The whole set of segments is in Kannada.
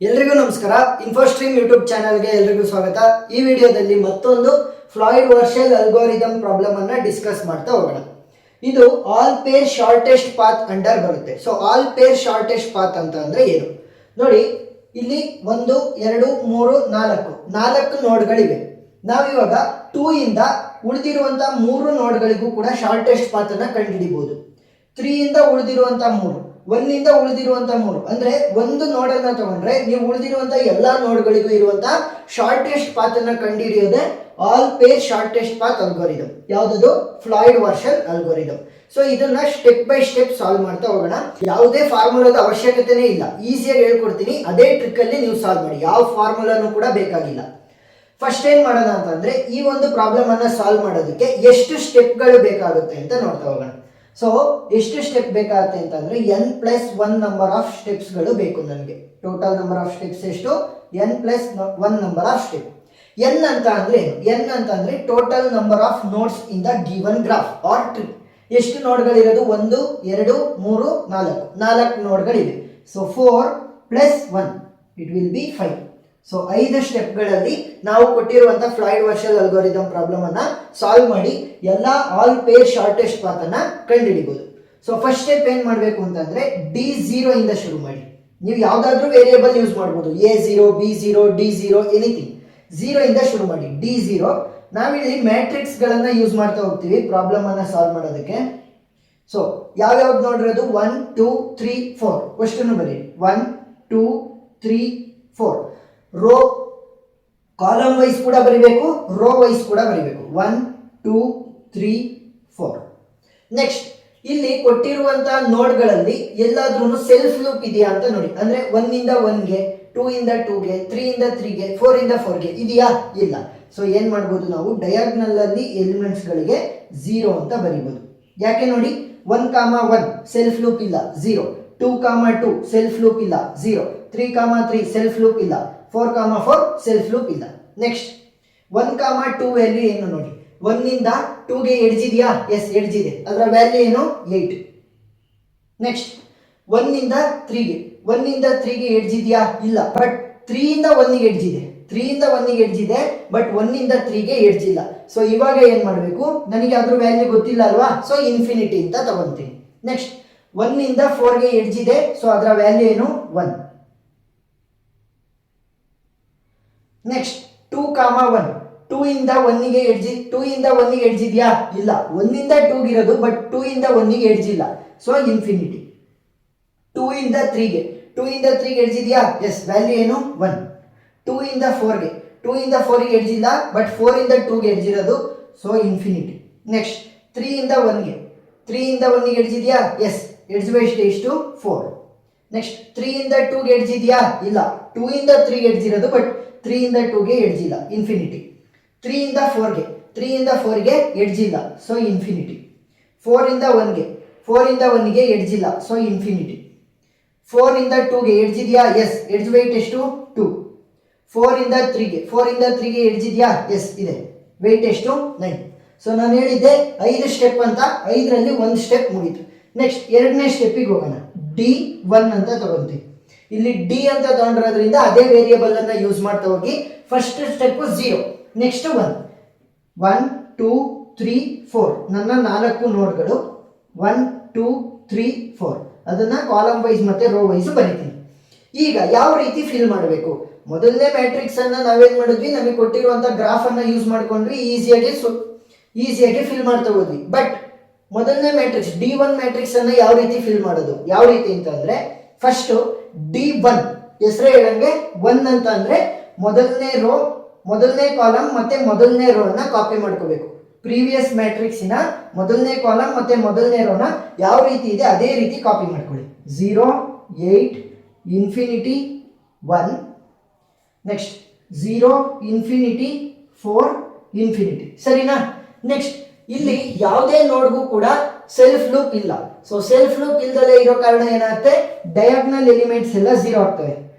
ಎಲ್ರಿಗೂ ನಮಸ್ಕಾರ. ಇನ್ಫೋಸ್ಟ್ರೀಮ್ ಯೂಟ್ಯೂಬ್ ಚಾನಲ್ಗೆ ಎಲ್ರಿಗೂ ಸ್ವಾಗತ. ಈ ವಿಡಿಯೋದಲ್ಲಿ ಮತ್ತೊಂದು ಫ್ಲಾಯ್ಡ್ ವರ್ಷಲ್ ಅಲ್ಗೋರಿದಮ್ ಪ್ರಾಬ್ಲಮ್ ಅನ್ನ ಡಿಸ್ಕಸ್ ಮಾಡ್ತಾ ಹೋಗೋಣ. ಇದು all pair shortest path under ಬರುತ್ತೆ. So all pair shortest path ಅಂತ ಅಂದ್ರೆ ಏನು ನೋಡಿ. ಇಲ್ಲಿ 1 2 3 4 ನೋಡ್ಗಳಿವೆ. ನಾವಿವಾಗ 2 ಇಂದ ಉಳಿದಿರುವಂತ 3 ನೋಡ್ಗಳಿಗೂ ಕೂಡ ಶಾರ್ಟೆಸ್ಟ್ ಪಾತ್ ಅನ್ನ ಕಂಡುಹಿಡಿಬಹುದು. 3 ಇಂದ ಉಳಿದಿರುವಂತ 3, 1 ಇಂದ ಉಳಿದಿರುವಂತ 3 ಅಂದ್ರೆ ಒಂದು ನೋಡನ್ನ ತಗೊಂಡ್ರೆ ನೀವು ಉಳಿದಿರುವಂತ ಎಲ್ಲಾ ನೋಡ್ಗಳಿಗೂ ಇರುವಂತ ಶಾರ್ಟೆಸ್ಟ್ ಪಾತ್ ಅನ್ನ ಕಂಡುಹಿಡಿಯೋದೇ all pair shortest path algorithm. ಯಾವ್ದು? Floyd Warshall algorithm. ಸೊ ಇದನ್ನ ಸ್ಟೆಪ್ ಬೈ ಸ್ಟೆಪ್ ಸಾಲ್ವ್ ಮಾಡ್ತಾ ಹೋಗೋಣ. ಯಾವುದೇ ಫಾರ್ಮುಲಾದ ಅವಶ್ಯಕತೆನೇ ಇಲ್ಲ, ಈಸಿಯಾಗಿ ಹೇಳ್ಕೊಡ್ತೀನಿ. ಅದೇ ಟ್ರಿಕ್ ಅಲ್ಲಿ ನೀವು ಸಾಲ್ವ್ ಮಾಡಿ, ಯಾವ ಫಾರ್ಮುಲಾನು ಕೂಡ ಬೇಕಾಗಿಲ್ಲ. ಫಸ್ಟ್ ಏನ್ ಮಾಡೋಣ ಅಂತಂದ್ರೆ, ಈ ಒಂದು ಪ್ರಾಬ್ಲಮ್ ಅನ್ನ ಸಾಲ್ವ್ ಮಾಡೋದಕ್ಕೆ ಎಷ್ಟು ಸ್ಟೆಪ್ಗಳು ಬೇಕಾಗುತ್ತೆ ಅಂತ ನೋಡ್ತಾ ಹೋಗೋಣ. ಸೊ ಎಷ್ಟು ಸ್ಟೆಪ್ ಬೇಕಾಗುತ್ತೆ ಅಂತಂದ್ರೆ n+1 ನಂಬರ್ ಆಫ್ ಸ್ಟೆಪ್ಸ್ ಗಳು ಬೇಕು ನನಗೆ. ಟೋಟಲ್ ನಂಬರ್ ಆಫ್ ಸ್ಟೆಪ್ಸ್ ಎಷ್ಟು? n+1 number of step. n ಅಂತ ಅಂದ್ರೆ ಏನು? n ಅಂತ ಅಂದ್ರೆ total number of nodes in the given graph or tree. ಎಷ್ಟು ನೋಡ್ಗಳಿರೋದು? 1 2 3 4 ನೋಡ್ಗಳಿವೆ. So 4 + 1 it will be 5. So 5 ಸ್ಟೆಪ್ಗಳಲ್ಲಿ ನಾವು ಕೊಟ್ಟಿರುವಂತ ಫ್ಲಾಯ್ಡ್ ವರ್ಷಲ್ ಅಲ್ಗೋರಿದಮ್ ಪ್ರಾಬ್ಲಮ್ ಅನ್ನ ಸಾಲ್ವ್ ಮಾಡಿ ಎಲ್ಲಾ ಆಲ್ ಪೇರ್ ಶಾರ್ಟೆಸ್ಟ್ ಪಾತ್ ಅನ್ನ ಕಂಡುಹಿಡಿಬಹುದು. ಸೊ ಫಸ್ಟ್ ಸ್ಟೆಪ್ ಏನ್ ಮಾಡಬೇಕು ಅಂತಂದ್ರೆ, D0 ಇಂದ ಶುರು ಮಾಡಿ. ನೀವು ಯಾವ್ದಾದ್ರೂ ವೇರಿಯೇಬಲ್ ಯೂಸ್ ಮಾಡಬಹುದು, A0 B0 D0 ಎನಿಥಿಂಗ್. 0 ಇಂದ ಶುರು ಮಾಡಿ. D0 ನಾವಿಲ್ಲಿ ಮ್ಯಾಟ್ರಿಕ್ಸ್ ಗಳನ್ನ ಯೂಸ್ ಮಾಡ್ತಾ ಹೋಗ್ತೀವಿ ಪ್ರಾಬ್ಲಮ್ ಅನ್ನ ಸಾಲ್ವ್ ಮಾಡೋದಕ್ಕೆ. ಸೊ ಯಾವ್ಯಾವ್ದು ನೋಡಿರೋದು? 1 2 3 4 ಕ್ವೆಶ್ಚನ್ ಬರೀ. 1 2 3 4 ರೋ ಕಾಲಮ್ ವೈಸ್ ಕೂಡ ಬರಿಬೇಕು, ರೋ ವೈಸ್ ಕೂಡ ಬರಿಬೇಕು. 1 2 3 4. ನೆಕ್ಸ್ಟ್ ಇಲ್ಲಿ ಕೊಟ್ಟಿರುವಂತ ನೋಡ್ಗಳಲ್ಲಿ ಎಲ್ಲಾದ್ರೂ ಸೆಲ್ಫ್ ಲೂಪ್ ಇದೆಯಾ ಅಂತ ನೋಡಿ. ಅಂದ್ರೆ 1 ಇಂದ 1ಗೆ, 2 ಇಂದ 2ಗೆ, 3 ಇಂದ 3ಗೆ, 4 ಇಂದ 4ಗೆ ಇದೆಯಾ? ಇಲ್ಲ. ಸೊ ಏನ್ ಮಾಡ್ಬೋದು ನಾವು? ಡಯಾಗ್ನಲ್ ಅಲ್ಲಿ ಎಲಿಮೆಂಟ್ಸ್ ಗಳಿಗೆ 0 ಅಂತ ಬರಿಬಹುದು. ಯಾಕೆ ನೋಡಿ, 1, 1 ಸೆಲ್ಫ್ ಲೂಪ್ ಇಲ್ಲ, 0. 2, 2 ಸೆಲ್ಫ್ ಲೂಪ್ ಇಲ್ಲ, 0. 3, 3 ಸೆಲ್ಫ್ ಲೂಪ್ ಇಲ್ಲ, 4, 4 ಸೆಲ್ಫ್ ಲೂಪ್ ಇಲ್ಲ. ನೆಕ್ಸ್ಟ್ 1, 2 ವ್ಯಾಲ್ಯೂ ಏನು ನೋಡಿ. 1 ಇಂದ 2ಗೆ ಎಡ್ಜ್ ಇದೆಯಾ? ಎಸ್, ಎಡ್ಜ್ ಇದೆ. ಅದರ ವ್ಯಾಲ್ಯೂ ಏನು? 8. ನೆಕ್ಸ್ಟ್ 1 ಇಂದ 3ಗೆ, 1 ಇಂದ 3ಗೆ ಎಡ್ಜ್ ಇದೆಯಾ? ಇಲ್ಲ. ಬಟ್ 3 ಇಂದ 1ಗೆ ಎಡ್ಜ್ ಇದೆ. 3 ಇಂದ 1ಗೆ ಎಡ್ಜ್ ಇದೆ, ಬಟ್ 1 ಇಂದ 3ಗೆ ಎಡ್ಜ್ ಇಲ್ಲ. ಸೊ ಇವಾಗ ಏನ್ ಮಾಡಬೇಕು? ನನಗೆ ಅದ್ರ ವ್ಯಾಲ್ಯೂ ಗೊತ್ತಿಲ್ಲ ಅಲ್ವಾ? ಸೊ ಇನ್ಫಿನಿಟಿ ಅಂತ ತಗೊಂತೀನಿ. ನೆಕ್ಸ್ಟ್ 1 ಇಂದ 4ಗೆ ಎಡ್ಜ್ ಇದೆ, ಸೊ ಅದರ ವ್ಯಾಲ್ಯೂ ಏನು? 1. ನೆಕ್ಸ್ಟ್ 2, 1 2 ಇಂದ 1ಗೆ ಎಡ್ಜ್, 2 ಇಂದ 1ಗೆ ಎಡ್ಜ್ ಇದೆಯಾ? ಇಲ್ಲ. 1 ಇಂದ 2ಗೆ ಇರೋದು, ಬಟ್ 2 ಇಂದ 1ಗೆ ಎಡ್ಜ್ ಇಲ್ಲ. So infinity. 2 ಇಂದ 3ಗೆ, 2 ಇಂದ 3ಗೆ ಎಡ್ಜ್ ಇದೆಯಾ? ಎಸ್, ವ್ಯಾಲ್ಯೂ ಏನು? 1. 2 ಇಂದ 4ಗೆ, 2 ಇಂದ 4ಗೆ ಎಡ್ಜ್ ಇಲ್ಲ, ಬಟ್ 4 ಇಂದ 2ಗೆ ಎಡ್ಜ್ ಇರೋದು. So infinity. ನೆಕ್ಸ್ಟ್ 3 ಇಂದ 1ಗೆ, 3 ಇಂದ 1ಗೆ ಎಡ್ಜ್ ಇದೆಯಾ? ಎಸ್, ಎಡ್ಜ್ ವೇಸ್ಟ್ ಎಷ್ಟು? 4. ನೆಕ್ಸ್ಟ್ 3 ಇಂದ 2ಗೆ ಎಡ್ಜ್ ಇದೆಯಾ? ಇಲ್ಲ. 2 ಇಂದ 3ಗೆ ಎಡ್ಜ್ ಇರೋದು, ಬಟ್ 3 ಇಂದ 2ಗೆ ಎಡ್ಜ್ ಇಲ್ಲ. ಇನ್ಫಿನಿಟಿ. 3 ಇಂದ 4ಗೆ, 3 ಇಂದ 4ಗೆ ಎಡ್ಜ್ ಇಲ್ಲ. So infinity. 4 ಇಂದ 1ಗೆ, 4 ಇಂದ 1ಗೆ ಎಡ್ಜ್ ಇಲ್ಲ. So infinity. 4 ಇಂದ 2ಗೆ ಎಡ್ಜ್ ಇದೆಯಾ? ಎಸ್, ಎಡ್ಜ್ ವೇಟ್ ಎಷ್ಟು? 2. 4 ಇಂದ 3ಗೆ, 4 ಇಂದ 3ಗೆ ಎಡ್ಜ್ ಇದೆಯಾ? ಎಸ್, ಇದೆ. ವೇಟ್ ಎಷ್ಟು? 9. ಸೊ ನಾನು ಹೇಳಿದ್ದೆ 5 ಸ್ಟೆಪ್ ಅಂತ, 5ರಲ್ಲಿ 1 ಸ್ಟೆಪ್ ಮುಗೀತು. ನೆಕ್ಸ್ಟ್ 2ನೇ ಸ್ಟೆಪ್ಪಿಗೆ ಹೋಗೋಣ. D1 ಅಂತ ತಗೊಂತೀವಿ. ಇಲ್ಲಿ ಡಿ ಅಂತ ತಗೊಂಡಿರೋದ್ರಿಂದ ಅದೇ ವೇರಿಯೇಬಲ್ ಅನ್ನ ಯೂಸ್ ಮಾಡ್ತಾ ಹೋಗಿ. First step 0, next 1. 1 2 3 4 ನನ್ನ 4 ನೋಡ್ಗಳು. 1 2 3 4 ಅದನ್ನ ಕಾಲಮ್ ವೈಸ್ ಮತ್ತೆ ರೋ ವೈಸ್ ಬರೀತೀನಿ. ಈಗ ಯಾವ ರೀತಿ ಫಿಲ್ ಮಾಡಬೇಕು? ಮೊದಲನೇ ಮ್ಯಾಟ್ರಿಕ್ಸ್ ಅನ್ನ ನಾವೇನ್ ಮಾಡಿದ್ವಿ, ನಮಗೆ ಕೊಟ್ಟಿರುವಂತ ಗ್ರಾಫ್ ಅನ್ನ ಯೂಸ್ ಮಾಡ್ಕೊಂಡ್ವಿ, ಈಸಿಯಾಗಿ ಫಿಲ್ ಮಾಡ್ತಾ ಹೋದ್ವಿ. ಬಟ್ ಮೊದಲನೇ ಮ್ಯಾಟ್ರಿಕ್ಸ್ D1 ಮ್ಯಾಟ್ರಿಕ್ಸ್ ಅನ್ನ ಯಾವ ರೀತಿ ಫಿಲ್ ಮಾಡೋದು? ಯಾವ ರೀತಿ ಅಂತಂದ್ರೆ, ಫಸ್ಟ್ D1 ಹೆಸರೇ ಹೇಳಂಗೆ 1 ಅಂತ ಅಂದ್ರೆ ಮೊದಲನೇ ರೋ, ಮೊದಲನೇ ಕಾಲಮ್ ಮತ್ತೆ ಮೊದಲನೇ ರೋ ಅನ್ನ ಕಾಪಿ ಮಾಡ್ಕೋಬೇಕು. ಪ್ರೀವಿಯಸ್ ಮ್ಯಾಟ್ರಿಕ್ಸಿನ ಮೊದಲನೇ ಕಾಲಮ್ ಮತ್ತೆ ಮೊದಲನೇ ರೋನ ಯಾವ ರೀತಿ ಇದೆ ಅದೇ ರೀತಿ ಕಾಪಿ ಮಾಡ್ಕೊಳ್ಳಿ. 0 8 ಇನ್ಫಿನಿಟಿ 1. Next 0 infinity 4 infinity. ಸರಿನಾ? ನೆಕ್ಸ್ಟ್ ಇಲ್ಲಿ ಯಾವುದೇ ನೋಡ್ಗೂ ಕೂಡ ಸೆಲ್ಫ್ ಲೂಪ್ ಇಲ್ಲ. ಸೊ ಸೆಲ್ಫ್ ಲೂಪ್ ಇಲ್ದಲೇ ಇರೋ ಕಾರಣ ಏನಾಗುತ್ತೆ? ಡಯಾಗ್ನಲ್ ಎಲಿಮೆಂಟ್ಸ್ ಎಲ್ಲ 0 ಆಗ್ತವೆ.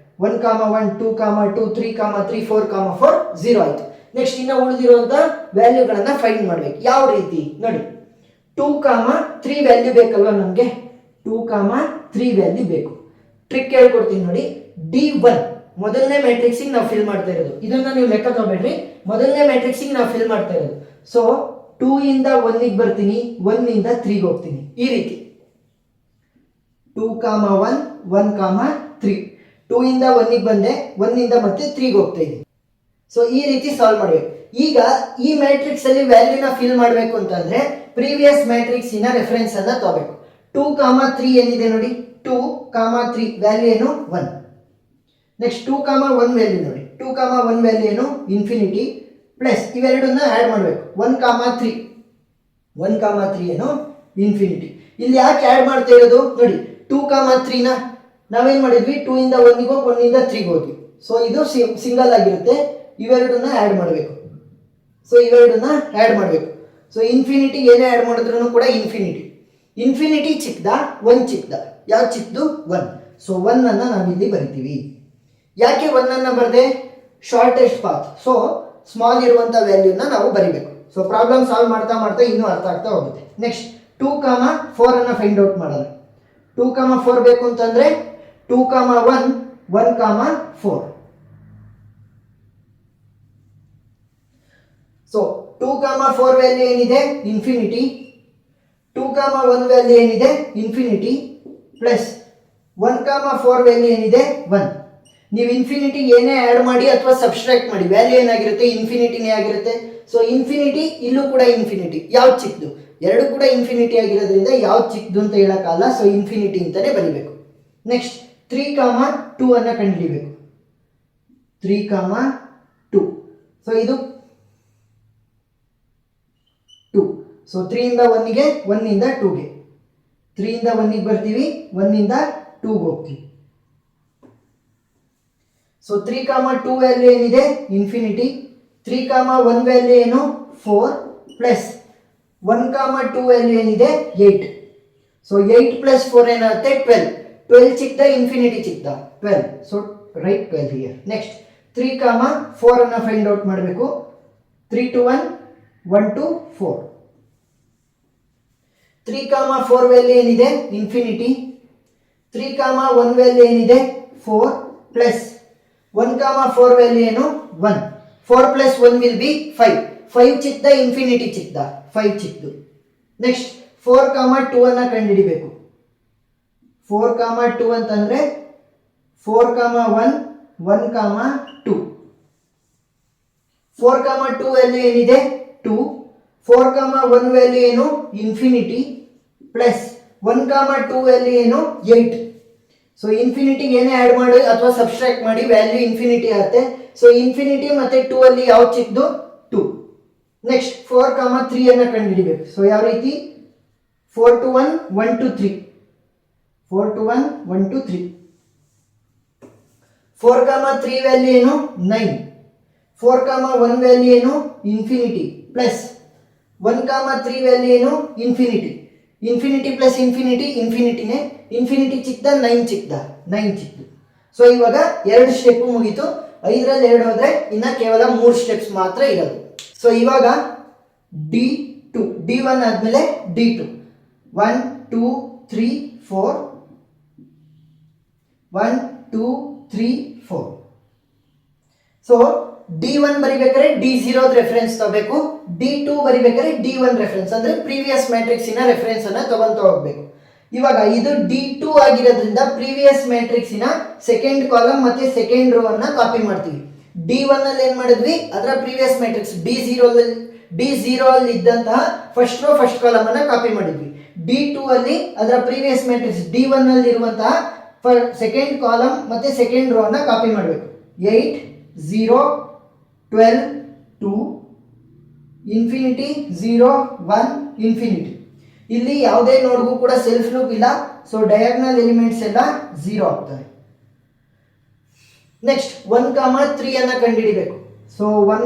1, 1 2, 2 3, 3 4, 4 0 ಆಯ್ತು. ನೆಕ್ಸ್ಟ್ ಇನ್ನ ಉಳಿದಿರುವಂತ ವ್ಯಾಲ್ಯೂಗಳನ್ನ ಫೈಂಡ್ ಮಾಡ್ಬೇಕು. ಯಾವ ರೀತಿ ನೋಡಿ, 2, 3 ವ್ಯಾಲ್ಯೂ ಬೇಕಲ್ವಾ ನಮಗೆ? 2, 3 ವ್ಯಾಲ್ಯೂ ಬೇಕು. ಟ್ರಿಕ್ ಹೇಳ್ಕೊಡ್ತೀನಿ ನೋಡಿ. D1 ಮೊದಲನೇ ಮ್ಯಾಟ್ರಿಕ್ಸಿಗೆ ನಾವು ಫಿಲ್ ಮಾಡ್ತಾ ಇರೋದು. ಇದನ್ನ ನೀವು ಲೆಕ್ಕ ತಗೋಬೇಡ್ರಿ, ಮೊದಲನೇ ಮ್ಯಾಟ್ರಿಕ್ಸಿಗೆ ನಾವು ಫಿಲ್ ಮಾಡ್ತಾ ಇರೋದು. ಸೊ 2 ಇಂದ 1ಗೆ ಬರ್ತೀನಿ, 1 ಇಂದ 3ಗೆ ಹೋಗ್ತೀನಿ. ಈ ರೀತಿ 2, 1, 1, 3. 2 ಇಂದ 1ಗೆ ಬಂದೆ, 1 ಇಂದ ಮತ್ತೆ 3ಗೆ ಹೋಗ್ತಾ ಇದ್ದೀನಿ. ಸೊ ಈ ರೀತಿ ಸಾಲ್ವ್ ಮಾಡಬೇಕು. ಈಗ ಈ ಮ್ಯಾಟ್ರಿಕ್ಸ್ ಅಲ್ಲಿ ವ್ಯಾಲ್ಯೂನ ಫಿಲ್ ಮಾಡಬೇಕು ಅಂತಂದ್ರೆ ಪ್ರೀವಿಯಸ್ ಮ್ಯಾಟ್ರಿಕ್ಸ್ ಇನ ರೆಫರೆನ್ಸ್ ಅನ್ನ ತಗೋಬೇಕು. 2, 3 ಏನಿದೆ ನೋಡಿ, 2, 3 ವ್ಯಾಲ್ಯೂ ಏನು 1. ನೆಕ್ಸ್ಟ್ 2, 1 ವ್ಯಾಲ್ಯೂ ನೋಡಿ, 2, 1 ವ್ಯಾಲ್ಯೂ ಏನು ಇನ್ಫಿನಿಟಿ ಪ್ಲಸ್ ಇವೆರಡನ್ನ ಆ್ಯಡ್ ಮಾಡಬೇಕು. 1, 3 1, 3 ಏನು ಇನ್ಫಿನಿಟಿ. ಇಲ್ಲಿ ಯಾಕೆ ಆ್ಯಡ್ ಮಾಡ್ತಾ ಇರೋದು ನೋಡಿ, 2, 3ನ ನಾವೇನು ಮಾಡಿದ್ವಿ, 2 ಇಂದ 1ಗೆ ಹೋಗಿ 1 ಇಂದ 3ಗೆ ಹೋದ್ವಿ. ಸೊ ಇದು ಸಿಂಗಲ್ ಆಗಿರುತ್ತೆ, ಇವೆರಡನ್ನ ಆ್ಯಡ್ ಮಾಡಬೇಕು. ಸೊ ಇನ್ಫಿನಿಟಿ ಏನೇ ಆ್ಯಡ್ ಮಾಡಿದ್ರು ಕೂಡ ಇನ್ಫಿನಿಟಿ ಚಿಕ್ಕದ 1 ಚಿಕ್ಕದ, ಯಾವ ಚಿಕ್ಕದು 1. ಸೊ 1 ಅನ್ನು ನಾವಿಲ್ಲಿ ಬರಿತೀವಿ. ಯಾಕೆ 1 ಅನ್ನು ಬರದೆ, ಶಾರ್ಟೆಸ್ಟ್ ಪಾತ್. ಸೊ ಸ್ಮಾಲ್ ಇರುವಂಥ ವ್ಯಾಲ್ಯೂನ ನಾವು ಬರಿಬೇಕು. ಸೊ ಪ್ರಾಬ್ಲಮ್ ಸಾಲ್ವ್ ಮಾಡ್ತಾ ಮಾಡ್ತಾ ಇನ್ನೂ ಅರ್ಥ ಆಗ್ತಾ ಹೋಗುತ್ತೆ. ನೆಕ್ಸ್ಟ್ 2, 4 ಅನ್ನು ಫೈಂಡ್ ಔಟ್ ಮಾಡೋಣ. 2, 4 ಬೇಕು ಅಂತಂದ್ರೆ 2, 1, 1, 4. ಸೊ 2, 4 ವ್ಯಾಲ್ಯೂ ಏನಿದೆ ಇನ್ಫಿನಿಟಿ, 2, 1 ವ್ಯಾಲ್ಯೂ ಏನಿದೆ ಇನ್ಫಿನಿಟಿ ಪ್ಲಸ್ 1, 4 ವ್ಯಾಲ್ಯೂ ಏನಿದೆ 1. ನೀವು ಇನ್ಫಿನಿಟಿ ಏನೇ ಆ್ಯಡ್ ಮಾಡಿ ಅಥವಾ ಸಬ್ಸ್ಟ್ರಾಕ್ಟ್ ಮಾಡಿ ವ್ಯಾಲ್ಯೂ ಏನಾಗಿರುತ್ತೆ, ಇನ್ಫಿನಿಟಿನೇ ಆಗಿರುತ್ತೆ. ಸೊ ಇನ್ಫಿನಿಟಿ, ಇಲ್ಲೂ ಕೂಡ ಇನ್ಫಿನಿಟಿ, ಯಾವ್ದು ಚಿಕ್ಕದು, ಎರಡು ಕೂಡ ಇನ್ಫಿನಿಟಿ ಆಗಿರೋದ್ರಿಂದ ಯಾವ್ದು ಚಿಕ್ಕದು ಅಂತ ಹೇಳೋಕ್ಕಲ್ಲ. ಸೊ ಇನ್ಫಿನಿಟಿ ಅಂತಲೇ ಬರೀಬೇಕು. ನೆಕ್ಸ್ಟ್ 3, 2 ಅನ್ನು ಕಂಡುಹಿಡಿಬೇಕು. 3, 2. ಸೊ ಇದು 2. ಸೊ 3 ಇಂದ 1ಗೆ, 1 ಇಂದ 2ಗೆ, 3 ಇಂದ 1ಗೆ ಬರ್ತೀವಿ, 1 ಇಂದ 2ಗೆ ಹೋಗ್ತೀವಿ. ಸೊ 3, 2 ವ್ಯಾಲ್ಯೂ ಏನಿದೆ ಇನ್ಫಿನಿಟಿ, 3, 1 ವ್ಯಾಲ್ಯೂ ಏನು 4 ಪ್ಲಸ್ 1, 2 ವ್ಯಾಲ್ಯೂ ಏನಿದೆ 8. ಸೊ 8 ಪ್ಲಸ್ 4 ಏನಾಗುತ್ತೆ 12. 12 ಚಿಕ್ಕದ ಇನ್ಫಿನಿಟಿ ಚಿಕ್ಕದ 12. So write 12 here. ನೆಕ್ಸ್ಟ್ 3, 4 ಅನ್ನು ಫೈಂಡ್ ಔಟ್ ಮಾಡಬೇಕು. 3, 2, 1, 1, 2, 4. 3, 4 ವ್ಯಾಲ್ಯೂ ಏನಿದೆ ಇನ್ಫಿನಿಟಿ, 3, 1 ವ್ಯಾಲ್ಯೂ ಏನಿದೆ 4 ಪ್ಲಸ್ 1, 4 ವ್ಯಾಲ್ಯೂ ಏನು 1. 4 ಪ್ಲಸ್ 1 ವಿಲ್ ಬಿ 5. 5 ಚಿಕ್ಕದ ಇನ್ಫಿನಿಟಿ ಚಿಕ್ಕದ 5 ಚಿಕ್ಕದು. ನೆಕ್ಸ್ಟ್ 4, 2 ಅನ್ನು ಕಂಡುಹಿಡಿಬೇಕು. 4, 2 ಅಂತಂದ್ರೆ 4, 1, 1, 2. 4, 2 ವ್ಯಾಲ್ಯೂ ಏನಿದೆ 2. 4, 1 ವ್ಯಾಲ್ಯೂ ಏನು ಇನ್ಫಿನಿಟಿ ಪ್ಲಸ್ 1, 2 ವ್ಯಾಲ್ಯೂ ಏನು 8. ಸೊ ಇನ್ಫಿನಿಟಿಗೆ ಏನೇ ಆ್ಯಡ್ ಮಾಡಿ ಅಥವಾ ಸಬ್ಸ್ಟ್ರಾಕ್ಟ್ ಮಾಡಿ ವ್ಯಾಲ್ಯೂ ಇನ್ಫಿನಿಟಿ ಆಗುತ್ತೆ. ಸೊ ಇನ್ಫಿನಿಟಿ ಮತ್ತೆ 2 ಅಲ್ಲಿ ಯಾವ ಚಿಕ್ಕದು 2. ನೆಕ್ಸ್ಟ್ 4, 3 ಅನ್ನು ಕಂಡುಹಿಡಿಬೇಕು. ಸೊ ಯಾವ ರೀತಿ 4 to 1, 1 to 3. 4 to 1, 1 to 3. 4, 3 value ಏನು 9. 4, 1 ವ್ಯಾಲ್ಯೂ ಏನು ಇನ್ಫಿನಿಟಿ ಪ್ಲಸ್ 1, 3 ವ್ಯಾಲ್ಯೂ ಏನು ಇನ್ಫಿನಿಟಿ. ಇನ್ಫಿನಿಟಿ ಪ್ಲಸ್ ಇನ್ಫಿನಿಟಿ ಇನ್ಫಿನಿಟಿನೇ, ಇನ್ಫಿನಿಟಿ ಚಿಕ್ಕದ 9 ಚಿಕ್ಕದ 9 ಚಿಕ್ಕದು. ಸೊ ಇವಾಗ 2 ಸ್ಟೆಪ್ ಮುಗೀತು. 5ರಲ್ಲಿ 2 ಹೋದ್ರೆ ಇನ್ನ ಕೇವಲ 3 ಸ್ಟೆಪ್ಸ್ ಮಾತ್ರ ಇರೋದು. ಸೊ ಇವಾಗ D2, D1 ಆದ್ಮೇಲೆ D2. 1, 2, 3, 4. 1, 2, 3, 4. So D1 ಬರಿಬೇಕಾದ್ರೆ D0 reference ತಗೋಬೇಕು. D2 ಬರಿಬೇಕಾದ್ರೆ D1 ರೆಫರೆನ್ಸ್, ಅಂದ್ರೆ ಪ್ರೀವಿಯಸ್ ಮ್ಯಾಟ್ರಿಕ್ಸಿನ ರೆಫರೆನ್ಸ್ ಅನ್ನ ತಗೊಂತ ಹೋಗ್ಬೇಕು. ಇವಾಗ ಇದು D2 ಆಗಿರೋದ್ರಿಂದ ಪ್ರೀವಿಯಸ್ ಮ್ಯಾಟ್ರಿಕ್ಸಿನ ಸೆಕೆಂಡ್ ಕಾಲಮ್ ಮತ್ತೆ ಸೆಕೆಂಡ್ ರೋ ಅನ್ನ ಕಾಪಿ ಮಾಡ್ತೀವಿ. D1 ಅಲ್ಲಿ ಏನ್ ಮಾಡಿದ್ವಿ, ಅದರ ಪ್ರೀವಿಯಸ್ ಮ್ಯಾಟ್ರಿಕ್ಸ್ D0 ಅಲ್ಲಿ ಇದ್ದಂತಹ ಫಸ್ಟ್ ರೋ ಫಸ್ಟ್ ಕಾಲಮ್ ಅನ್ನ ಕಾಪಿ ಮಾಡಿದ್ವಿ. D2 ಅಲ್ಲಿ ಅದರ ಪ್ರೀವಿಯಸ್ ಮ್ಯಾಟ್ರಿಕ್ಸ್ D1 ಅಲ್ಲಿ ಇರುವಂತಹ ಸೆಕೆಂಡ್ ಕಾಲಮ್ ಮತ್ತೆ ಸೆಕೆಂಡ್ ರೋ ಅನ್ನ ಕಾಪಿ ಮಾಡಬೇಕು. 8, 0, 12, 2, ಇನ್ಫಿನಿಟಿ 0, 1, ಇನ್ಫಿನಿಟಿ. ಇಲ್ಲಿ ಯಾವುದೇ ನೋಡ್ಗೂ ಕೂಡ ಸೆಲ್ಫ್ ಲೂಪ್ ಇಲ್ಲ. ಸೊ ಡಯಾಗ್ನಲ್ ಎಲಿಮೆಂಟ್ಸ್ ಎಲ್ಲ 0 ಆಗ್ತವೆ. ನೆಕ್ಸ್ಟ್ 1, 3 ಅನ್ನ ಕಂಡುಹಿಡಿಬೇಕು. ಸೊ 1,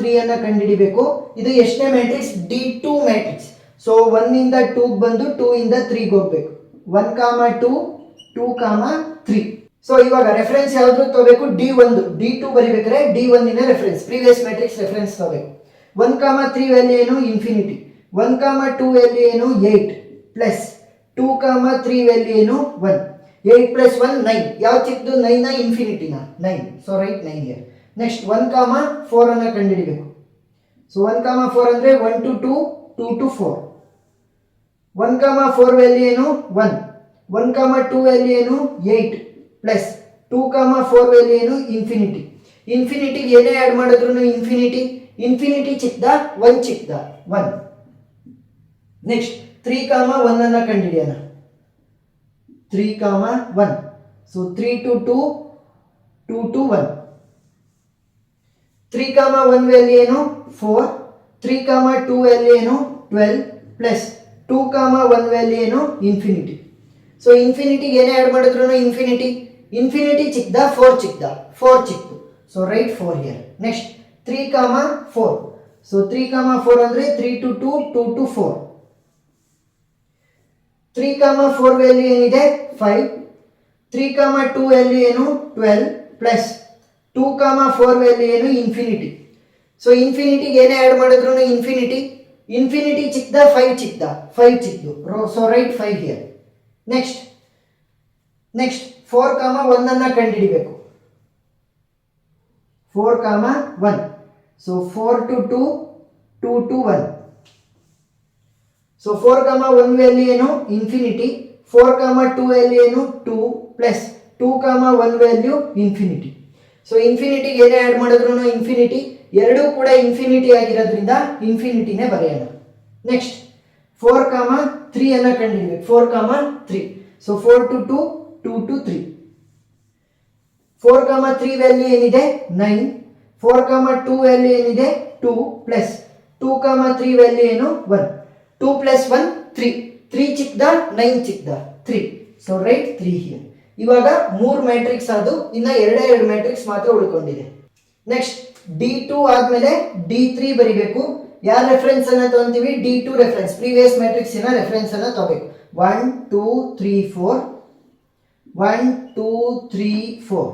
3 ಅನ್ನ ಕಂಡುಹಿಡಿಬೇಕು. ಇದು ಎಷ್ಟನೇ ಮ್ಯಾಟ್ರಿಕ್ಸ್, D2 ಮ್ಯಾಟ್ರಿಕ್ಸ್. ಸೊ 1 ಇಂದ 2 ಬಂದು 2 ಇಂದ 3 ಹೋಗ್ಬೇಕು. 1, 2, 2, 3. ಸೊ ಇವಾಗ ರೆಫರೆನ್ಸ್ ಯಾವ್ದು ತಗೋಬೇಕು, D1. D2 ಬರಿಬೇಕಾದ್ರೆ D1 ಇನ ರೆಫರೆನ್ಸ್, ಪ್ರೀವಿಯಸ್ ಮ್ಯಾಟ್ರಿಕ್ಸ್ ರೆಫರೆನ್ಸ್ ತಗೋಬೇಕು. 1, 3 ವ್ಯಾಲ್ಯೂ ಏನು ಇನ್ಫಿನಿಟಿ. 1, 2 ವ್ಯಾಲ್ಯೂ ಏನು 8 ಪ್ಲಸ್ 2, 3 ವ್ಯಾಲ್ಯೂ ಏನು 1. 8 plus 1 9. ಯಾವ ಚಿಕ್ಕದು 9 ಇನ್ಫಿನಿಟಿನ 9. So right 9 here. ನೆಕ್ಸ್ಟ್ 1,4 ಅನ್ನು ಕಂಡುಹಿಡಿಬೇಕು. ಸೊ 1,4 ಅಂದರೆ 1 to 2, 2 to 4. 1,4 ವ್ಯಾಲ್ಯೂ ಏನು 1. 1,2 ವ್ಯಾಲ್ಯೂ ಏನು 8 ಪ್ಲಸ್ 2,4 ವ್ಯಾಲ್ಯೂ ಏನು ಇನ್ಫಿನಿಟಿ. ಇನ್ಫಿನಿಟಿಗೆ ಏನೇ ಆ್ಯಡ್ ಮಾಡಿದ್ರು ಇನ್ಫಿನಿಟಿ ಚಿಕ್ಕದ 1 ಚಿಕ್ಕದ 1. ನೆಕ್ಸ್ಟ್ 3,1 ಅನ್ನು ಕಂಡುಹಿಡಿಯೋಣ. 3,1. So 3 to 2, 2 to 1. 3,1 ವ್ಯಾಲ್ಯೂ ಏನು 4. 3,2 ವ್ಯಾಲ್ಯೂ ಏನು 12 ಪ್ಲಸ್ 2,1 ವ್ಯಾಲ್ಯೂ ಏನು ಇನ್ಫಿನಿಟಿ. ಸೊ ಇನ್ಫಿನಿಟಿಗೆ ಏನೇ ಆ್ಯಡ್ ಮಾಡಿದ್ರು ಇನ್ಫಿನಿಟಿ ಚಿಕ್ಕದ 4 ಚಿಕ್ಕದ 4 ಚಿಕ್ಕದು. So right 4 here. Next 3,4. So 3,4 ಅಂದರೆ 3 to 2, 2 to 4. 3,4 ವ್ಯಾಲ್ಯೂ ಏನಿದೆ 5. 3,2 ವ್ಯಾಲ್ಯೂ ಏನು 12 ಪ್ಲಸ್ 2,4 ವ್ಯಾಲ್ಯೂ ಏನು ಇನ್ಫಿನಿಟಿ. ಸೊ ಇನ್ಫಿನಿಟಿಗೆ ಏನೇ ಆ್ಯಡ್ ಮಾಡಿದ್ರು ಇನ್ಫಿನಿಟಿ ಚಿಕ್ಕದ 5 ಚಿಕ್ಕದ 5 ಚಿಕ್ಕದು. So right 5 here. ನೆಕ್ಸ್ಟ್ 4,1 ಅನ್ನು ಕಂಡುಹಿಡಿಬೇಕು. 4,1. So 4 to 2, 2 to 1. So 4,1 value ಏನು ಇನ್ಫಿನಿಟಿ. 4,2 ವ್ಯಾಲ್ಯೂ ಏನು 2 ಪ್ಲಸ್ 2,1 ವ್ಯಾಲ್ಯೂ ಇನ್ಫಿನಿಟಿ. ಸೊ ಇನ್ಫಿನಿಟಿಗೆ ಏನೇ ಆ್ಯಡ್ ಮಾಡಿದ್ರು ಎರಡೂ ಕೂಡ ಇನ್ಫಿನಿಟಿ ಆಗಿರೋದ್ರಿಂದ ಇನ್ಫಿನಿಟಿನೇ ಬರೆಯೋಣ. ನೆಕ್ಸ್ಟ್ 4,3 ಅನ್ನು ಕಂಡುಹಿಡಿಬೇಕು. 4,3. So 4 to 2, 2 to 3. 4,3 ವ್ಯಾಲ್ಯೂ ಏನಿದೆ 9. 4,2 ವ್ಯಾಲ್ಯೂ ಏನಿದೆ 2 ಪ್ಲಸ್ 2,3 ವ್ಯಾಲ್ಯೂ ಏನು 1. 2 plus 1 3. 3 ಚಿಕ್ಕದ 9 ಚಿಕ್ಕದ 3. So right 3 here. ಇವಾಗ 3 ಮ್ಯಾಟ್ರಿಕ್ಸ್ ಅದು, ಇನ್ನು ಎರಡು ಮ್ಯಾಟ್ರಿಕ್ಸ್ ಮಾತ್ರ ಉಳ್ಕೊಂಡಿದೆ. ನೆಕ್ಸ್ಟ್ D2 ಆದಮೇಲೆ D3 ಬರಿಬೇಕು. ಯಾರ ರೆಫರೆನ್ಸ್ ಅನ್ನ ತಗೊಂತೀವಿ D2 ರೆಫರೆನ್ಸ್, ಪ್ರೀವಿಯಸ್ ಮ್ಯಾಟ್ರಿಕ್ಸಿನ ರೆಫರೆನ್ಸ್ ಅನ್ನ ತಗೋಬೇಕು. 1 2 3 4 1 2 3 4.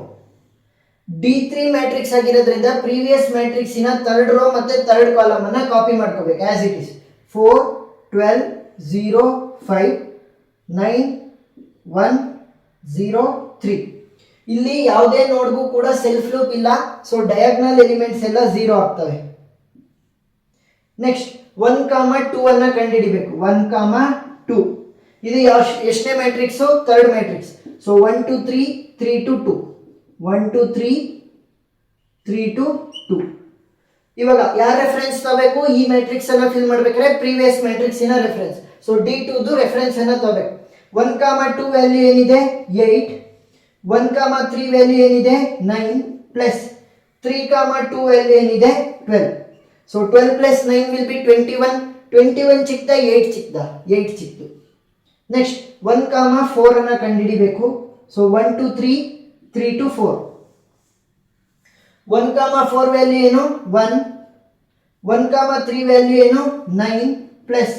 D3 ಮ್ಯಾಟ್ರಿಕ್ಸ್ ಆಗಿರೋದ್ರಿಂದ ಪ್ರೀವಿಯಸ್ ಮ್ಯಾಟ್ರಿಕ್ಸಿನ ಥರ್ಡ್ ರೋ ಮತ್ತೆ ಥರ್ಡ್ ಕಾಲಮ್ ಅನ್ನ ಕಾಪಿ ಮಾಡ್ಕೋಬೇಕು ಆಸ್ ಇಟ್ ಇಸ್. 4 12 0 5 9 1 0 3. ಇಲ್ಲಿ ಯಾವುದೇ ನೋಡ್ಗೂ ಕೂಡ ಸೆಲ್ಫ್ ಲೂಪ್ ಇಲ್ಲ. ಸೊ ಡಯಾಗ್ನಲ್ ಎಲಿಮೆಂಟ್ಸ್ ಎಲ್ಲ 0 ಆಗ್ತವೆ. ನೆಕ್ಸ್ಟ್ 1,2 ಅನ್ನ ಕಂಡುಹಿಡಿಬೇಕು. 1,2 ಇದು ಎಷ್ಟನೇ matrix third matrix. So 1 to 3 3 to 2 1 to 3 3 to 2. ಇವಾಗ ಯಾರ ರೆಫರೆನ್ಸ್ ತಗೋಬೇಕು ಈ ಮ್ಯಾಟ್ರಿಕ್ಸ್ ಅನ್ನ ಫಿಲ್ ಮಾಡ್ಬೇಕಾದ್ರೆ ಪ್ರೀವಿಯಸ್ ಮ್ಯಾಟ್ರಿಕ್ಸ್ ಇನ ರೆಫರೆನ್ಸ್. ಸೊ D2 ರೆಫರೆನ್ಸ್ ಅನ್ನ ತಗೋಬೇಕು. 1,2 ವ್ಯಾಲ್ಯೂ ಏನಿದೆ 8. 1,3 ವ್ಯಾಲ್ಯೂ ಏನಿದೆ 9 ಪ್ಲಸ್ 3,2 ವ್ಯಾಲ್ಯೂ ಏನಿದೆ 12. So 12 plus 9 will be 21. 21 ಚಿಕ್ಕದ 8 ಚಿಕ್ಕದ 8 ಚಿಕ್ಕದು. ನೆಕ್ಸ್ಟ್ 1,4 ಅನ್ನ ಕಂಡುಹಿಡಿಬೇಕು. So 1 to 3 3 to 4. 1,4 ವ್ಯಾಲ್ಯೂ ಏನು 1. 1,3 ವ್ಯಾಲ್ಯೂ ಏನು 9 ಪ್ಲಸ್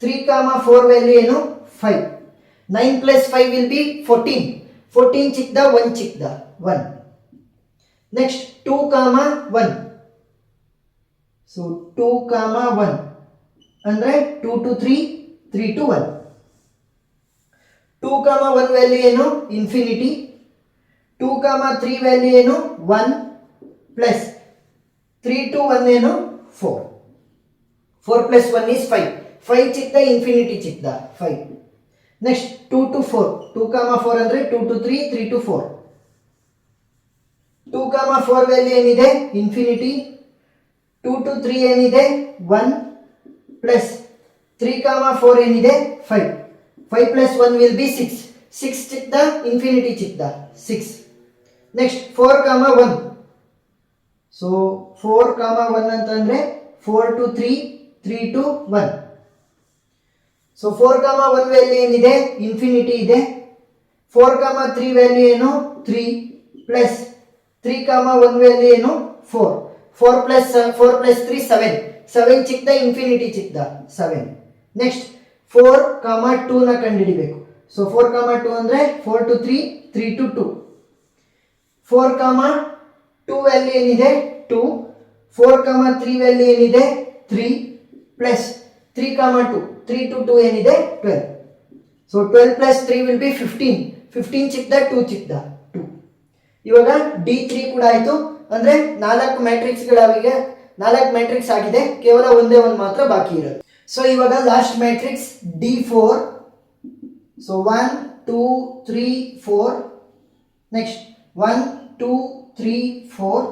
3,4 ವ್ಯಾಲ್ಯೂ ಏನು 5. 9 plus 5 will be 14. 14 ಚಿಕ್ಕದ 1 ಚಿಕ್ಕದ 1. Next 2,1. So 2,1 ಅಂದರೆ 2 to 3 3 to 1. 2,1 ವ್ಯಾಲ್ಯೂ ಏನು ಇನ್ಫಿನಿಟಿ. 2,3 ವ್ಯಾಲ್ಯೂ ಏನು 1 ಪ್ಲಸ್ 3 to 1 ಏನು 4. 4 plus 1 is 5. 5 ಚಿಕ್ಕದ infinity ಚಿಕ್ಕದ 5. Next 2 to 4. 2,4 ಅಂದರೆ 2 to 3 3 to 4. 2,4 ವ್ಯಾಲ್ಯೂ ಏನಿದೆ ಇನ್ಫಿನಿಟಿ. 2 to 3 ಏನಿದೆ 1 ಪ್ಲಸ್ 3,4 ಏನಿದೆ 5. 5 plus 1 will be 6. 6 ಚಿಕ್ಕದ ಇನ್ಫಿನಿಟಿ ಚಿಕ್ಕದ 6. ನೆಕ್ಸ್ಟ್ 4,1. ಸೊ 4,1 ಅಂತಂದ್ರೆ 4 to 3 3 to 1. ಸೊ 4,1 ವ್ಯಾಲ್ಯೂ ಏನಿದೆ ಇನ್ಫಿನಿಟಿ ಇದೆ. 4,3 ವ್ಯಾಲ್ಯೂ ಏನು 3 ಪ್ಲಸ್ 3,1 ವ್ಯಾಲ್ಯೂ ಏನು 4. 4 plus 3 7. 7 ಚಿಕ್ಕದ ಇನ್ಫಿನಿಟಿ ಚಿಕ್ಕದ 7. ನೆಕ್ಸ್ಟ್ 4,2 ನ ಕಂಡುಹಿಡಿಬೇಕು. ಸೊ 4,2 ಅಂದ್ರೆ 4 to 3 3 to 2. 4,2 ವ್ಯಾಲ್ಯೂ ಏನಿದೆ 2. 4,3 ವ್ಯಾಲ್ಯೂ ಏನಿದೆ 3 ಪ್ಲಸ್ 3,2 3 to 2 ಏನಿದೆ 12. So 12 plus 3 will be 15. 15 ಚಿಕ್ಕದ 2 ಚಿಕ್ಕದ 2. ಇವಾಗ D3 ಕೂಡ ಆಯಿತು. ಅಂದರೆ 4 ಮ್ಯಾಟ್ರಿಕ್ಸ್ಗಳಾವಿಗೆ 4 ಮ್ಯಾಟ್ರಿಕ್ಸ್ ಆಗಿದೆ, ಕೇವಲ ಒಂದೇ ಒಂದು ಮಾತ್ರ ಬಾಕಿ ಇರೋದು. ಸೊ ಇವಾಗ last matrix D4. So 1 2 3 4. Next 1 2 3 4.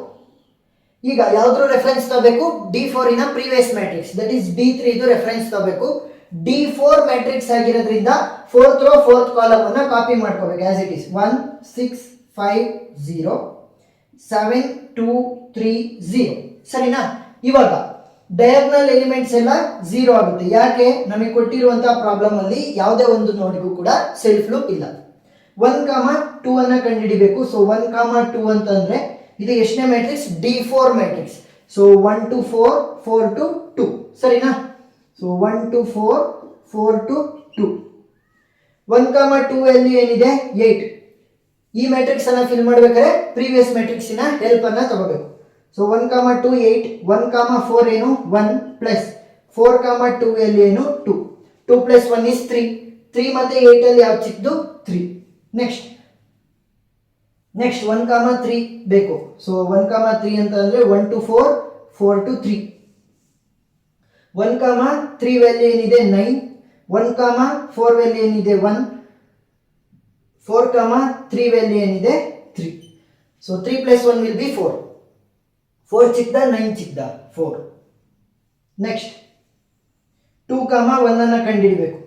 ಈಗ ಯಾವ್ದ್ರ ರೆಫರೆನ್ಸ್ ತಗೋಬೇಕು? D4 ಇನ previous matrix, that is D3 ಇದು ರೆಫರೆನ್ಸ್ ತಗೋಬೇಕು. D4 ಮ್ಯಾಟ್ರಿಕ್ಸ್ ಆಗಿರೋದ್ರಿಂದ ಫೋರ್ತ್ ರೋ ಫೋರ್ತ್ ಕಾಲಮ್ ಅನ್ನ ಕಾಪಿ ಮಾಡ್ಕೋಬೇಕು ಆಸ್ ಇಟ್ ಇಸ್. 1 6 5 0 7 2 3 0. ಸರಿನಾ? ಇವಾಗ ಡಯಾಗ್ನಲ್ ಎಲಿಮೆಂಟ್ಸ್ ಎಲ್ಲ 0 ಆಗುತ್ತೆ. ಯಾಕೆ? ನಮಗೆ ಕೊಟ್ಟಿರುವಂತಹ ಪ್ರಾಬ್ಲಮ್ ಅಲ್ಲಿ ಯಾವುದೇ ಒಂದು ನೋಡ್ಗೂ ಕೂಡ ಸೆಲ್ಫ್ ಲೂಪ್ ಇಲ್ಲ. 1, 2 ಅನ್ನ ಕಂಡುಹಿಡಿಬೇಕು. ಸೊ 1, 2 ಅಂತಂದ್ರೆ ಇದು ಎಷ್ಟನೇ matrix? D4 matrix. So 1 to 4 4 to 2. ಸರಿನಾ? So 1 to 4 4 to 2. 1, 2 ಅಲ್ಲಿ ಏನಿದೆ? 8. ಈ ಮ್ಯಾಟ್ರಿಕ್ಸ್ ಅನ್ನ ಫಿಲ್ ಮಾಡಬೇಕಾದ್ರೆ ಪ್ರೀವಿಯಸ್ ಮ್ಯಾಟ್ರಿಕ್ಸಿನ ಹೆಲ್ಪ್ ಅನ್ನ ತಗೋಬೇಕು. ಸೊ 1, 2 8. 1, 4 ಏನು? 1 ಪ್ಲಸ್ 4, 2 ಅಲ್ಲಿ ಏನು? 2. 2 ಪ್ಲಸ್ 1 is 3. 3 ಮತ್ತೆ 8 ಅಲ್ಲಿ ಯಾವ ಚಿಕ್ಕದು? 3. ನೆಕ್ಸ್ಟ್ 1, 3 ಬೇಕು. ಸೊ 1, 3 ಅಂತ ಅಂದ್ರೆ 1 to 4 4 to 3. 1, 3 ವ್ಯಾಲ್ಯೂ ಏನಿದೆ? 9. 1, 4 ವ್ಯಾಲ್ಯೂ ಏನಿದೆ? 1. 4, 3 ವ್ಯಾಲ್ಯೂ ಏನಿದೆ? 3. So 3 plus 1 will be 4. 4 ಚಿಕ್ಕದ 9 ಚಿಕ್ಕದ? 4. Next 2, 1 ಅನ್ನ ಕಂಡುಹಿಡಬೇಕು.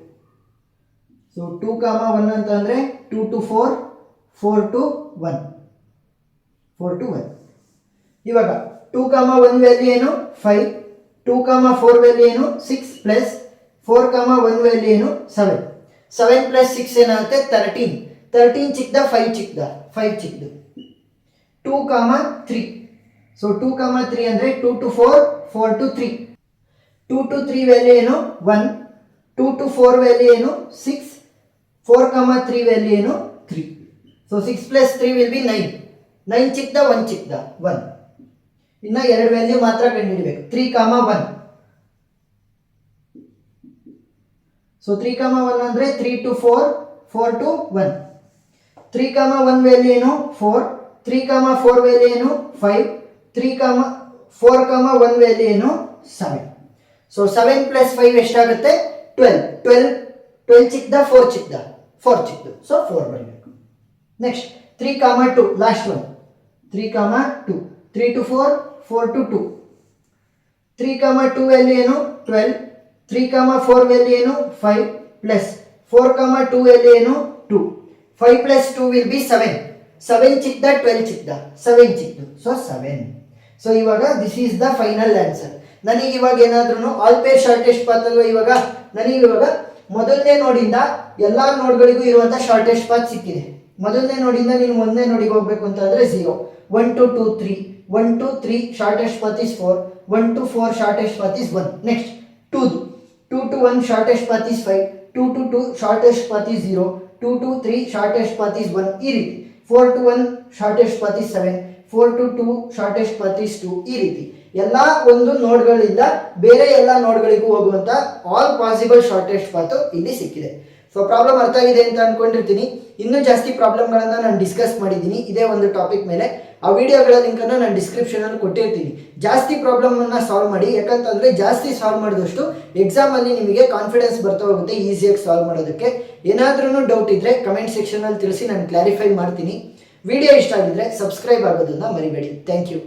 ಸೊ 2, 1 ಅಂತ ಅಂದ್ರೆ 2 to 4 4 to 1. 4 to 1. ಇವಾಗ 2, 1 ವ್ಯಾಲ್ಯೂ ಏನು? 5. 2, 4 ವ್ಯಾಲ್ಯೂ ಏನು? 6 ಪ್ಲಸ್ 4, 1 ವ್ಯಾಲ್ಯೂ ಏನು? 7. 7 ಪ್ಲಸ್ 6 ಏನಾಗುತ್ತೆ? 13. 13 ಚಿಕ್ಕದ 5 ಚಿಕ್ಕದ? 5 ಚಿಕ್ಕದು. 2, 3. ಸೊ 2, 3 ಅಂದ್ರೆ 2 to 4 4 to 3. 2 to 3 ವ್ಯಾಲ್ಯೂ ಏನು? 1. 2 to 4 ವ್ಯಾಲ್ಯೂ ಏನು? 6. 4, 3 ವ್ಯಾಲ್ಯೂ ಏನು? 3. So 6 plus 3 will be 9. 9 ಚಿಕ್ಕದ 1 ಚಿಕ್ಕದ? 1. ಇನ್ನ ಎರಡು ವ್ಯಾಲ್ಯೂ ಮಾತ್ರ ಕಂಡುಹಿಡಬೇಕು. 3, 1. ಸೊ 3, 1 ಅಂದ್ರೆ 3 to 4 4 to 1. 3, 1 ವ್ಯಾಲ್ಯೂ ಏನು? 4. 3, 4 ವ್ಯಾಲ್ಯೂ ಏನು? 5. 3, 4, 1 ವ್ಯಾಲ್ಯೂ ಏನು? 7. ಸೊ 7 plus 5 ಎಷ್ಟಾಗುತ್ತೆ? 12. 12 ಚಿಕ್ಕದ 4 ಚಿಕ್ಕದ? 4 ಚಿಕ್ಕದು. ಸೊ 4 ಬರಬೇಕು. Next 3, 2 last one. 3, 2. 3 to 4 4 to 2. 3, 2 value ಏನು? 12. 3, 4 ವ್ಯಾಲ್ಯೂ ಏನು? 5 ಪ್ಲಸ್ 4, 2 ವ್ಯಾಲ್ಯೂ ಏನು? 2. 5 plus 2 will be 7. 7 ಚಿಕ್ಕದ 12 ಚಿಕ್ಕದ? 7 ಚಿಕ್ಕದು. ಸೊ 7. ಸೊ ಇವಾಗ this is the final answer. ನನಗೆ ಇವಾಗ ಏನಾದ್ರೂ ಆಲ್ ಪೇರ್ ಶಾರ್ಟೆಸ್ಟ್ ಪಾತ್ ಅಲ್ವಾ? ಇವಾಗ ನನಗೆ ಇವಾಗ ಮೊದಲನೇ ನೋಡಿಂದ ಎಲ್ಲಾ ನೋಡ್ಗಳಿಗೂ ಇರುವಂತ ಶಾರ್ಟೆಸ್ಟ್ ಪಾತ್ ಸಿಕ್ಕಿದೆ. ಮೊದಲನೇ ನೋಡಿಂದ ನೀನು ಒಂದನೇ ನೋಡಿಗೆ ಹೋಗ್ಬೇಕು ಅಂತ ಅಂದ್ರೆ 0. 1 to 2 3. 1 to 3 shortest path is 4. 1 to 4 shortest path is 1. Next 2 to 1 shortest path is 5. 2 to 2 shortest path is 0. 2 to 3 shortest path is 1. ಈ ರೀತಿ 4 to 1 shortest path is 7. 4 to 2 shortest path is 2. ಈ ರೀತಿ ಎಲ್ಲ ಒಂದು ನೋಡ್ಗಳಿಂದ ಬೇರೆ ಎಲ್ಲ ನೋಡ್ಗಳಿಗೂ ಹೋಗುವಂತ ಆಲ್ ಪಾಸಿಬಲ್ ಶಾರ್ಟೆಸ್ಟ್ ಪಾತ್ ಇಲ್ಲಿ ಸಿಕ್ಕಿದೆ. ಸೊ ಪ್ರಾಬ್ಲಮ್ ಅರ್ಥ ಆಗಿದೆ ಅಂತ ಅನ್ಕೊಂಡಿರ್ತೀನಿ. ಇನ್ನೂ ಜಾಸ್ತಿ ಪ್ರಾಬ್ಲಮ್ಗಳನ್ನ ನಾನು ಡಿಸ್ಕಸ್ ಮಾಡಿದ್ದೀನಿ ಇದೇ ಒಂದು ಟಾಪಿಕ್ ಮೇಲೆ. ಆ ವಿಡಿಯೋಗಳ ಲಿಂಕನ್ನು ನಾನು ಡಿಸ್ಕ್ರಿಪ್ಷನ್ ಅಲ್ಲಿ ಕೊಟ್ಟಿರ್ತೀನಿ. ಜಾಸ್ತಿ ಪ್ರಾಬ್ಲಮ್ ಅನ್ನ ಸಾಲ್ವ್ ಮಾಡಿ. ಯಾಕಂತಂದ್ರೆ ಜಾಸ್ತಿ ಸಾಲ್ವ್ ಮಾಡಿದಷ್ಟು ಎಕ್ಸಾಮ್ ಅಲ್ಲಿ ನಿಮಗೆ ಕಾನ್ಫಿಡೆನ್ಸ್ ಬರ್ತಾ ಹೋಗುತ್ತೆ ಈಸಿಯಾಗಿ ಸಾಲ್ವ್ ಮಾಡೋದಕ್ಕೆ. ಏನಾದ್ರೂ ಡೌಟ್ ಇದ್ರೆ ಕಮೆಂಟ್ ಸೆಕ್ಷನ್ ಅಲ್ಲಿ ತಿಳಿಸಿ, ನಾನು ಕ್ಲಾರಿಫೈ ಮಾಡ್ತೀನಿ. ವಿಡಿಯೋ ಇಷ್ಟ ಆಗಿದ್ರೆ ಸಬ್ಸ್ಕ್ರೈಬ್ ಆಗೋದನ್ನ ಮರಿಬೇಡಿ. Thank you.